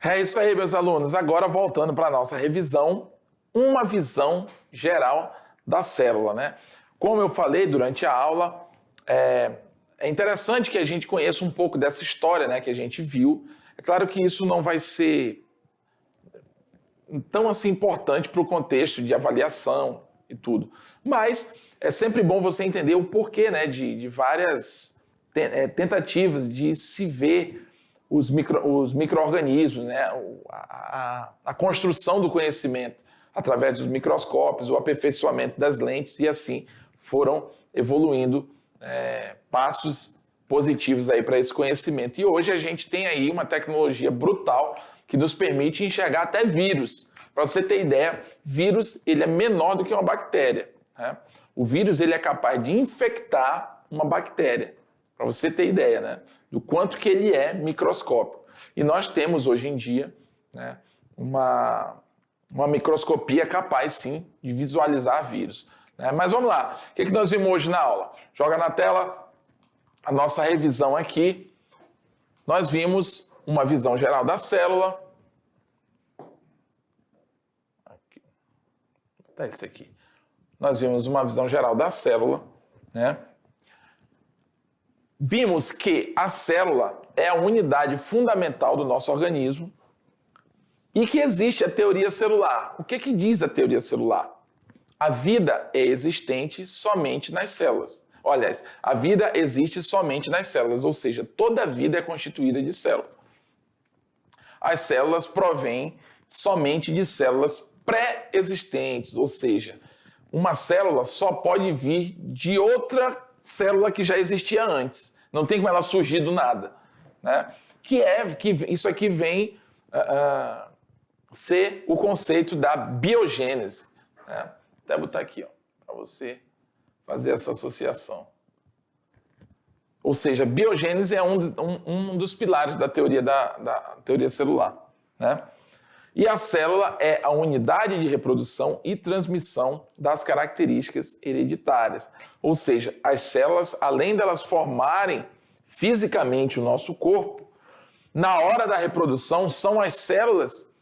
É isso aí, meus alunos. Agora, voltando para a nossa revisão, uma visão geral da célula, né? Como eu falei durante a aula, é interessante que a gente conheça um pouco dessa história, né, que a gente viu. É claro que isso não vai ser tão assim importante para o contexto de avaliação e tudo, mas é sempre bom você entender o porquê, né, de várias tentativas de se ver os micro-organismos, né, a construção do conhecimento através dos microscópios, o aperfeiçoamento das lentes, e assim foram evoluindo passos positivos aí para esse conhecimento. E hoje a gente tem aí uma tecnologia brutal que nos permite enxergar até vírus. Para você ter ideia, vírus ele é menor do que uma bactéria, né? O vírus ele é capaz de infectar uma bactéria, para você ter ideia, né, do quanto que ele é microscópico. E nós temos hoje em dia, né, uma microscopia capaz sim de visualizar vírus, né? Mas vamos lá, o que nós vimos hoje na aula? Joga na tela a nossa revisão aqui. Nós vimos uma visão geral da célula. Aqui. Tá esse aqui. Nós vimos uma visão geral da célula, né? Vimos que a célula é a unidade fundamental do nosso organismo e que existe a teoria celular. O que diz a teoria celular? A vida é existente somente nas células. Olha, a vida existe somente nas células, ou seja, toda a vida é constituída de células. As células provêm somente de células pré-existentes, ou seja, uma célula só pode vir de outra célula que já existia antes. Não tem como ela surgir do nada, né? Que isso aqui vem ser o conceito da biogênese, né? Até botar aqui, para você fazer essa associação. Ou seja, biogênese é um dos pilares da teoria da teoria celular, né? E a célula é a unidade de reprodução e transmissão das características hereditárias. Ou seja, as células, além delas formarem fisicamente o nosso corpo, na hora da reprodução são as células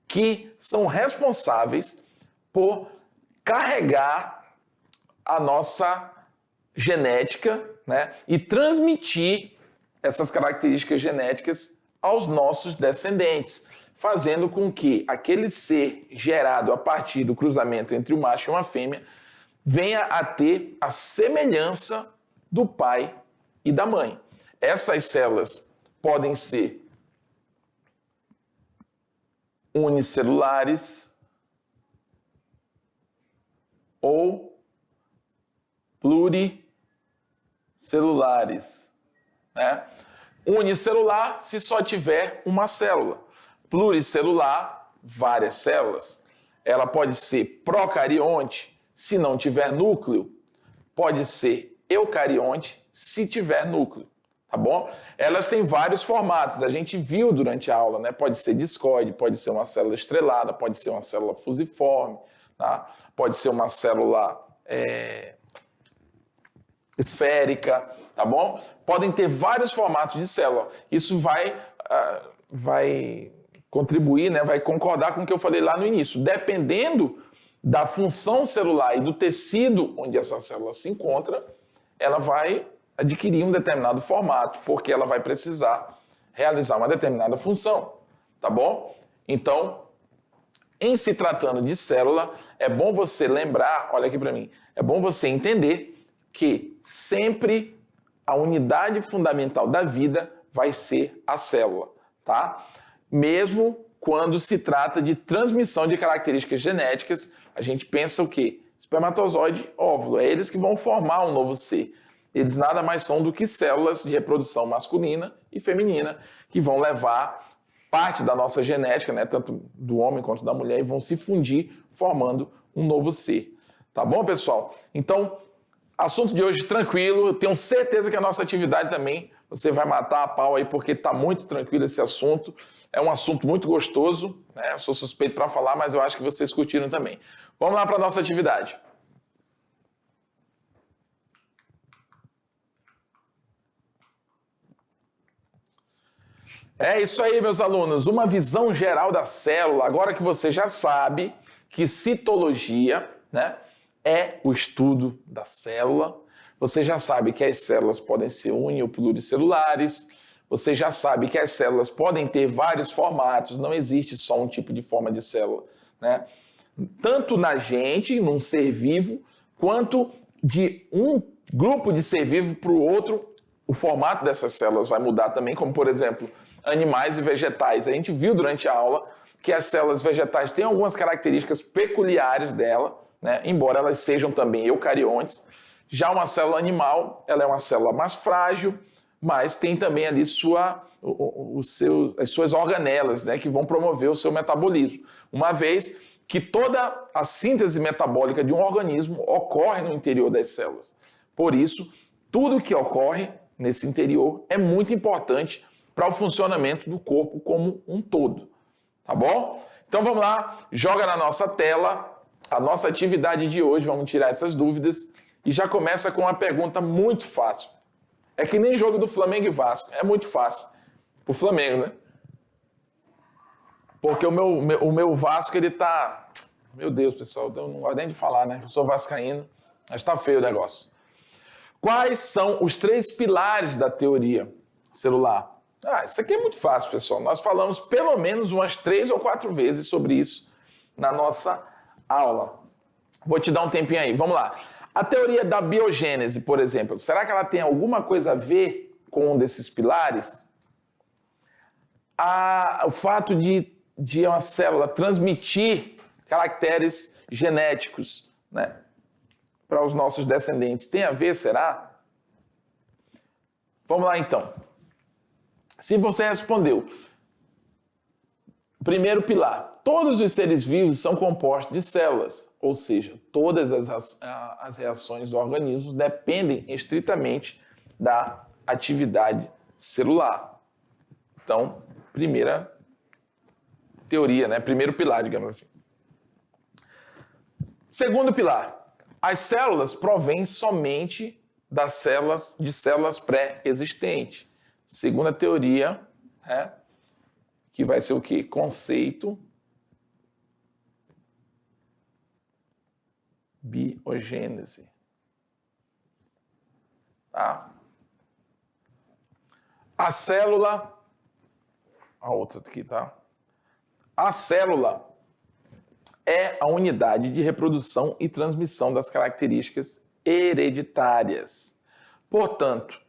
que são responsáveis por carregar a nossa genética, né, e transmitir essas características genéticas aos nossos descendentes, fazendo com que aquele ser gerado a partir do cruzamento entre um macho e uma fêmea venha a ter a semelhança do pai e da mãe. Essas células podem ser unicelulares ou pluricelulares, né? Unicelular se só tiver uma célula. Pluricelular, várias células. Ela pode ser procarionte se não tiver núcleo. Pode ser eucarionte se tiver núcleo, tá bom? Elas têm vários formatos. A gente viu durante a aula, né? Pode ser discoide, pode ser uma célula estrelada, pode ser uma célula fusiforme, tá? Pode ser uma célula esférica, tá bom? Podem ter vários formatos de célula. Isso vai contribuir, né? Vai concordar com o que eu falei lá no início. Dependendo da função celular e do tecido onde essa célula se encontra, ela vai adquirir um determinado formato, porque ela vai precisar realizar uma determinada função, tá bom? Então, em se tratando de célula, é bom você lembrar, olha aqui para mim, é bom você entender que sempre a unidade fundamental da vida vai ser a célula, tá? Mesmo quando se trata de transmissão de características genéticas, a gente pensa o quê? Espermatozoide, óvulo, é eles que vão formar um novo ser. Eles nada mais são do que células de reprodução masculina e feminina que vão levar parte da nossa genética, né, tanto do homem quanto da mulher, e vão se fundir formando um novo ser. Tá bom, pessoal? Então, assunto de hoje tranquilo. Eu tenho certeza que a nossa atividade também você vai matar a pau aí, porque está muito tranquilo esse assunto. É um assunto muito gostoso, né? Eu sou suspeito para falar, mas eu acho que vocês curtiram também. Vamos lá para a nossa atividade. É isso aí, meus alunos. Uma visão geral da célula. Agora que você já sabe que citologia, né, é o estudo da célula. Você já sabe que as células podem ser uni- ou pluricelulares. Você já sabe que as células podem ter vários formatos. Não existe só um tipo de forma de célula, né? Tanto na gente, num ser vivo, quanto de um grupo de ser vivo para o outro, o formato dessas células vai mudar também, como, por exemplo, animais e vegetais. A gente viu durante a aula que as células vegetais têm algumas características peculiares dela, né? Embora elas sejam também eucariontes. Já uma célula animal, ela é uma célula mais frágil, mas tem também ali as suas organelas, né, que vão promover o seu metabolismo. Uma vez que toda a síntese metabólica de um organismo ocorre no interior das células. Por isso, tudo que ocorre nesse interior é muito importante para o funcionamento do corpo como um todo. Tá bom? Então vamos lá, joga na nossa tela a nossa atividade de hoje, vamos tirar essas dúvidas e já começa com uma pergunta muito fácil. É que nem jogo do Flamengo e Vasco, é muito fácil. Pro Flamengo, né? Porque o meu Vasco, ele tá... Meu Deus, pessoal, eu não gosto nem de falar, né? Eu sou vascaíno, mas tá feio o negócio. Quais são os 3 pilares da teoria celular? Isso aqui é muito fácil, pessoal. Nós falamos pelo menos umas 3 ou 4 vezes sobre isso na nossa aula. Vou te dar um tempinho aí. Vamos lá. A teoria da biogênese, por exemplo, será que ela tem alguma coisa a ver com um desses pilares? O fato de uma célula transmitir caracteres genéticos, né, para os nossos descendentes, tem a ver, será? Vamos lá, então. Se você respondeu, primeiro pilar, todos os seres vivos são compostos de células, ou seja, todas as reações do organismo dependem estritamente da atividade celular. Então, primeira teoria, né? Primeiro pilar, digamos assim. Segundo pilar, as células provêm somente de células pré-existentes. Segunda teoria, que vai ser o quê? Conceito biogênese. Tá? A célula... A outra aqui, tá? A célula é a unidade de reprodução e transmissão das características hereditárias. Portanto,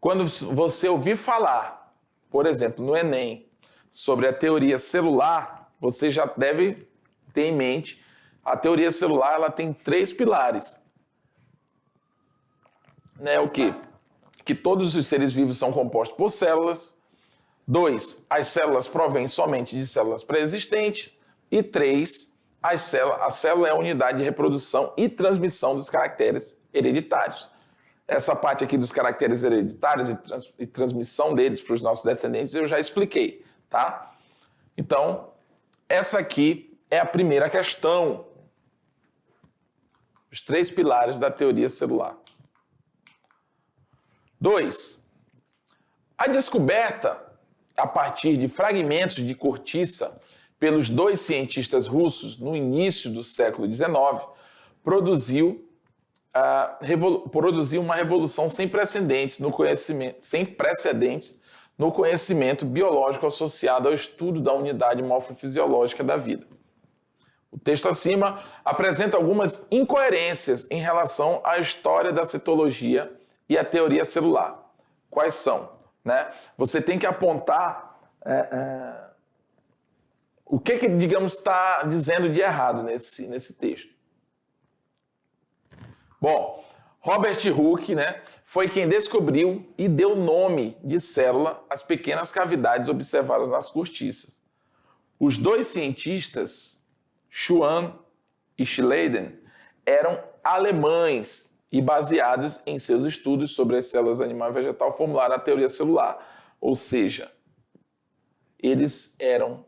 quando você ouvir falar, por exemplo, no Enem, sobre a teoria celular, você já deve ter em mente, a teoria celular ela tem 3 pilares. Né, o quê? Que todos os seres vivos são compostos por células. 2, as células provêm somente de células pré-existentes. E 3, a célula é a unidade de reprodução e transmissão dos caracteres hereditários. Essa parte aqui dos caracteres hereditários e transmissão deles para os nossos descendentes eu já expliquei, tá? Então, essa aqui é a primeira questão. Os 3 pilares da teoria celular. 2. A descoberta, a partir de fragmentos de cortiça, pelos 2 cientistas russos no início do século XIX, produziu uma revolução sem precedentes no conhecimento biológico associado ao estudo da unidade morfofisiológica da vida. O texto acima apresenta algumas incoerências em relação à história da citologia e à teoria celular. Quais são? Né? Você tem que apontar o que digamos, está dizendo de errado nesse texto. Bom, Robert Hooke, né, foi quem descobriu e deu nome de célula às pequenas cavidades observadas nas cortiças. Os 2 cientistas, Schwann e Schleiden, eram alemães e, baseados em seus estudos sobre as células animal e vegetal, formularam a teoria celular. Ou seja, eles eram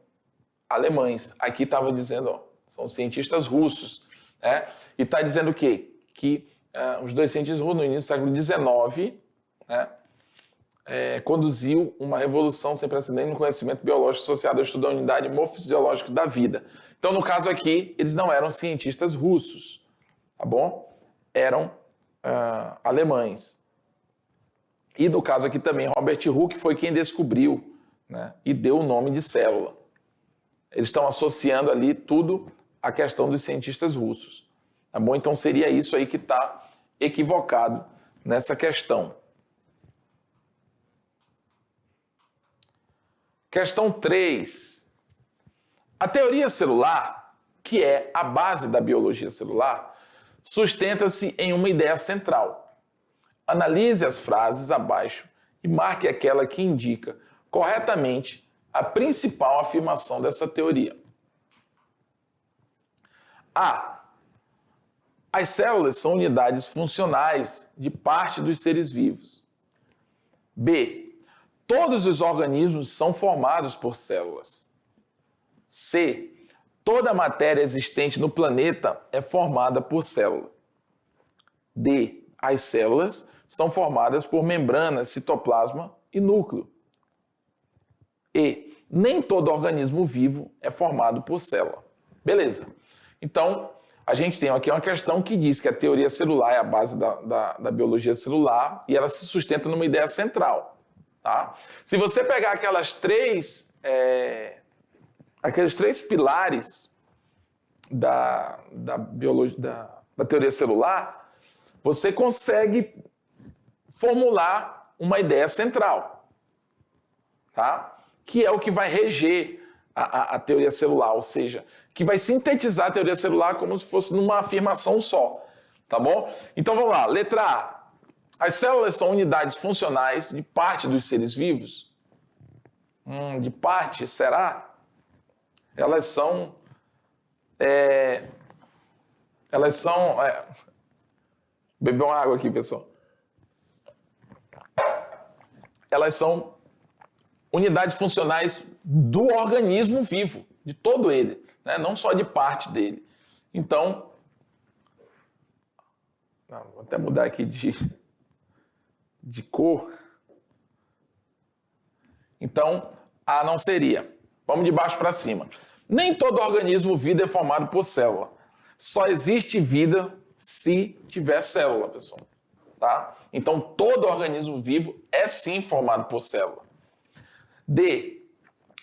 alemães. Aqui estava dizendo, são cientistas russos. Né? E está dizendo o quê? Que os 2 cientistas russos, no início do século XIX, né, conduziu uma revolução sem precedentes no conhecimento biológico associado ao estudo da unidade morfofisiológica da vida. Então, no caso aqui, eles não eram cientistas russos, tá bom? Eram alemães. E no caso aqui também, Robert Hooke foi quem descobriu, né, e deu o nome de célula. Eles estão associando ali tudo à questão dos cientistas russos, tá bom? Então seria isso aí que está equivocado nessa questão. Questão 3. A teoria celular, que é a base da biologia celular, sustenta-se em uma ideia central. Analise as frases abaixo e marque aquela que indica corretamente a principal afirmação dessa teoria. A. As células são unidades funcionais de parte dos seres vivos. B. Todos os organismos são formados por células. C. Toda a matéria existente no planeta é formada por célula. D. As células são formadas por membranas, citoplasma e núcleo. E. Nem todo organismo vivo é formado por célula. Beleza. Então, a gente tem aqui uma questão que diz que a teoria celular é a base da biologia celular e ela se sustenta numa ideia central. Tá? Se você pegar aqueles três pilares da teoria celular, você consegue formular uma ideia central, tá? Que é o que vai reger a teoria celular, ou seja, que vai sintetizar a teoria celular como se fosse numa afirmação só, tá bom? Então vamos lá, letra A. As células são unidades funcionais de parte dos seres vivos? De parte, será? Elas são... Beber uma água aqui, pessoal. Elas são unidades funcionais do organismo vivo, de todo ele, né? Não só de parte dele. Então, vou até mudar aqui de cor. Então, A não seria. Vamos de baixo para cima. Nem todo organismo vivo é formado por célula. Só existe vida se tiver célula, pessoal. Tá? Então, todo organismo vivo é sim formado por célula. D.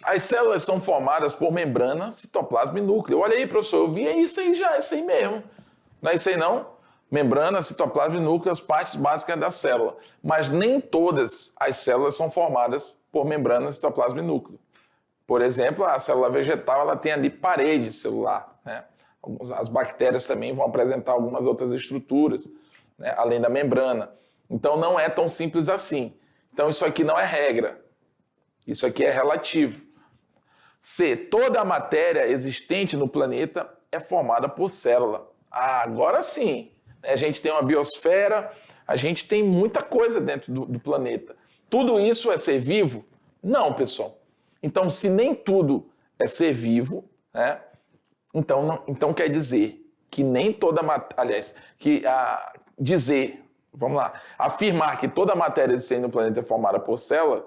As células são formadas por membrana, citoplasma e núcleo. Olha aí, professor, eu vi isso aí já, isso aí mesmo. Não é isso aí não? Membrana, citoplasma e núcleo, as partes básicas da célula. Mas nem todas as células são formadas por membrana, citoplasma e núcleo. Por exemplo, a célula vegetal ela tem ali parede celular, né? As bactérias também vão apresentar algumas outras estruturas, né, além da membrana. Então não é tão simples assim. Então isso aqui não é regra. Isso aqui é relativo. C. Toda a matéria existente no planeta é formada por célula. Agora sim. A gente tem uma biosfera, a gente tem muita coisa dentro do planeta. Tudo isso é ser vivo? Não, pessoal. Então, se nem tudo é ser vivo, né? Então quer dizer que nem toda matéria... afirmar que toda a matéria existente no planeta é formada por célula,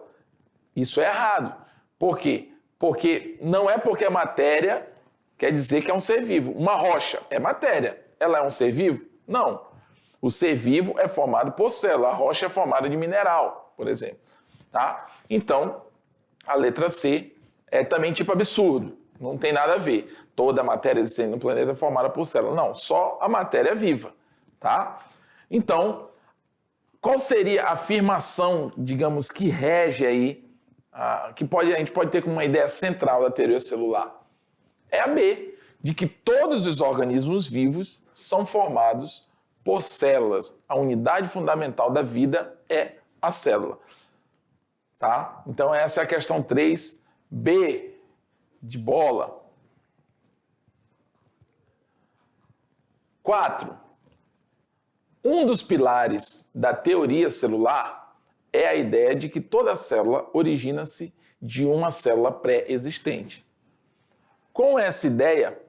isso é errado. Por quê? Porque não é porque a matéria quer dizer que é um ser vivo. Uma rocha é matéria. Ela é um ser vivo? Não. O ser vivo é formado por célula. A rocha é formada de mineral, por exemplo. Tá? Então, a letra C é também tipo absurdo. Não tem nada a ver. Toda a matéria existente no planeta é formada por célula. Não, só a matéria viva. Tá? Então, qual seria a afirmação, digamos, que rege aí, a gente pode ter como uma ideia central da teoria celular? É a B, de que todos os organismos vivos são formados por células. A unidade fundamental da vida é a célula. Tá? Então essa é a questão 3, B de bola. 4. Um dos pilares da teoria celular é a ideia de que toda célula origina-se de uma célula pré-existente. Com essa ideia,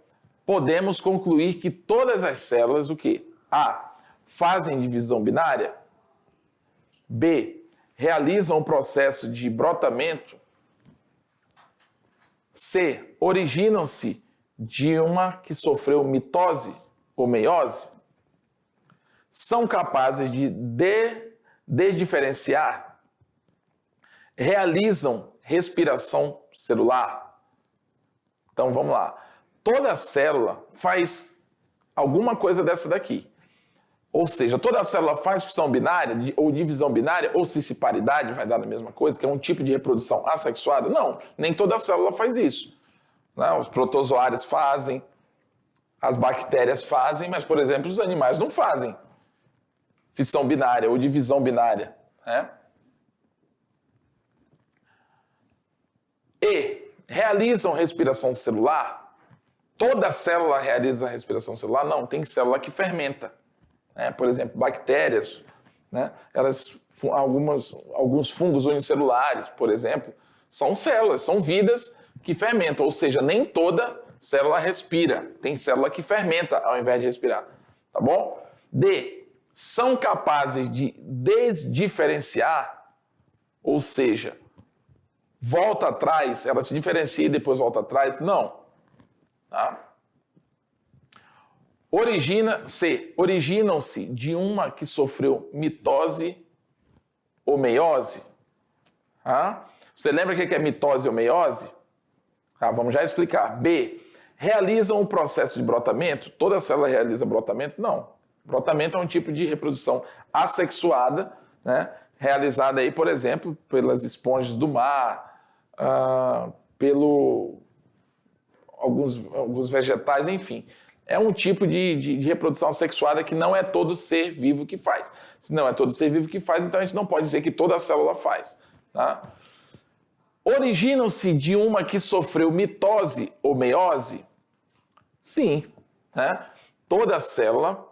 podemos concluir que todas as células, o quê? A. Fazem divisão binária. B. realizam o processo de brotamento. C. Originam-se de uma que sofreu mitose ou meiose. São capazes de desdiferenciar. Realizam respiração celular. Então vamos lá. Toda célula faz alguma coisa dessa daqui. Ou seja, toda célula faz fissão binária, ou divisão binária, ou cisparidade, vai dar a mesma coisa, que é um tipo de reprodução assexuada? Não, nem toda célula faz isso. Não, os protozoários fazem, as bactérias fazem, mas, por exemplo, os animais não fazem fissão binária ou divisão binária. Né? E realizam respiração celular? Toda célula realiza a respiração celular? Não, tem célula que fermenta. Por exemplo, bactérias, né? Alguns fungos unicelulares, por exemplo, são células, são vidas que fermentam, ou seja, nem toda célula respira, tem célula que fermenta ao invés de respirar, tá bom? D, são capazes de desdiferenciar, ou seja, volta atrás, ela se diferencia e depois volta atrás? Não, tá? Originam-se de uma que sofreu mitose ou meiose. Você lembra o que é mitose ou meiose? Vamos já explicar. B. Realizam o processo de brotamento? Toda célula realiza brotamento? Não. Brotamento é um tipo de reprodução assexuada, né? Realizada aí, por exemplo, pelas esponjas do mar, alguns vegetais, enfim. É um tipo de reprodução assexuada que não é todo ser vivo que faz. Se não é todo ser vivo que faz, então a gente não pode dizer que toda célula faz. Tá? Originam-se de uma que sofreu mitose ou meiose? Sim. Né? Toda célula,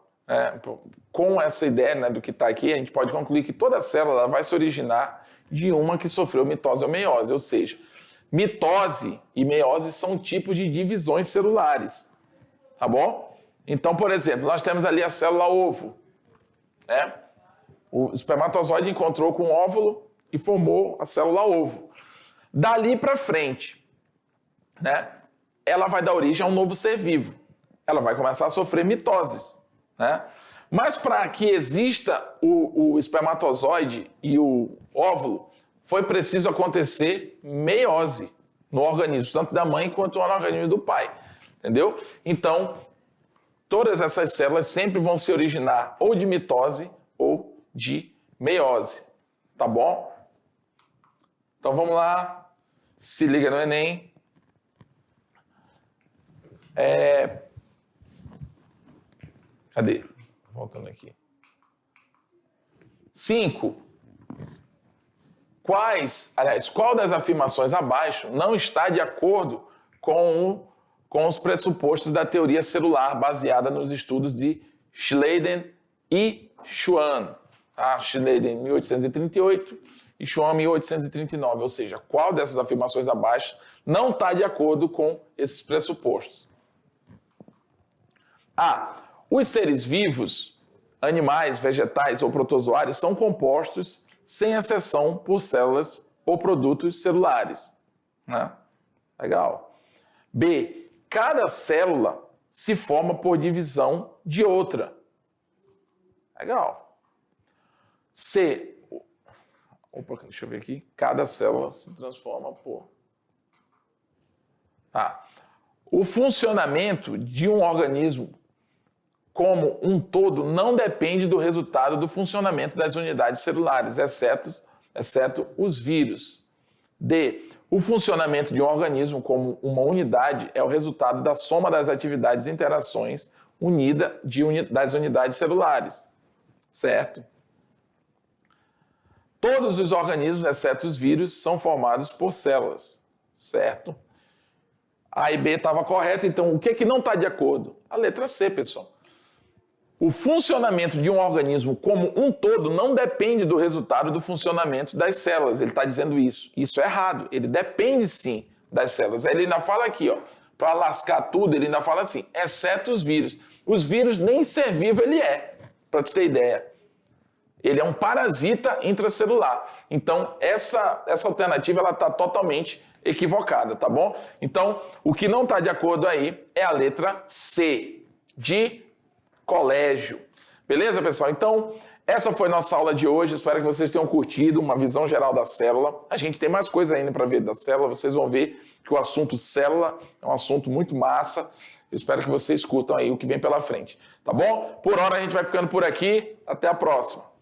com essa ideia, né, do que está aqui, a gente pode concluir que toda célula vai se originar de uma que sofreu mitose ou meiose. Ou seja, mitose e meiose são tipos de divisões celulares. Tá bom? Então, por exemplo, nós temos ali a célula ovo. Né? O espermatozoide encontrou com o óvulo e formou a célula ovo. Dali para frente, né, ela vai dar origem a um novo ser vivo. Ela vai começar a sofrer mitoses. Né? Mas para que exista o espermatozoide e o óvulo, foi preciso acontecer meiose no organismo, tanto da mãe quanto no organismo do pai. Entendeu? Então, todas essas células sempre vão se originar ou de mitose ou de meiose. Tá bom? Então vamos lá. Se liga no Enem. Cadê? Voltando aqui. 5. Qual das afirmações abaixo não está de acordo com os pressupostos da teoria celular baseada nos estudos de Schleiden e Schwann. Schleiden, 1838, e Schwann, 1839. Ou seja, qual dessas afirmações abaixo não está de acordo com esses pressupostos? Os seres vivos, animais, vegetais ou protozoários, são compostos, sem exceção, por células ou produtos celulares. Né? Legal. B. Cada célula se forma por divisão de outra. Legal. C. Deixa eu ver aqui. Cada célula se transforma por... O funcionamento de um organismo como um todo não depende do resultado do funcionamento das unidades celulares, exceto os vírus. D. O funcionamento de um organismo como uma unidade é o resultado da soma das atividades e interações das unidades celulares. Certo? Todos os organismos, exceto os vírus, são formados por células. Certo? A e B estava correta, então o que não está de acordo? A letra C, pessoal. O funcionamento de um organismo como um todo não depende do resultado do funcionamento das células. Ele está dizendo isso. Isso é errado. Ele depende, sim, das células. Aí ele ainda fala aqui, para lascar tudo, ele ainda fala assim, exceto os vírus. Os vírus nem ser vivo ele é, para tu ter ideia. Ele é um parasita intracelular. Então, essa alternativa ela está totalmente equivocada, tá bom? Então, o que não está de acordo aí é a letra C, de colégio. Beleza, pessoal? Então, essa foi nossa aula de hoje. Espero que vocês tenham curtido uma visão geral da célula. A gente tem mais coisa ainda para ver da célula. Vocês vão ver que o assunto célula é um assunto muito massa. Eu espero que vocês curtam aí o que vem pela frente. Tá bom? Por hora a gente vai ficando por aqui. Até a próxima.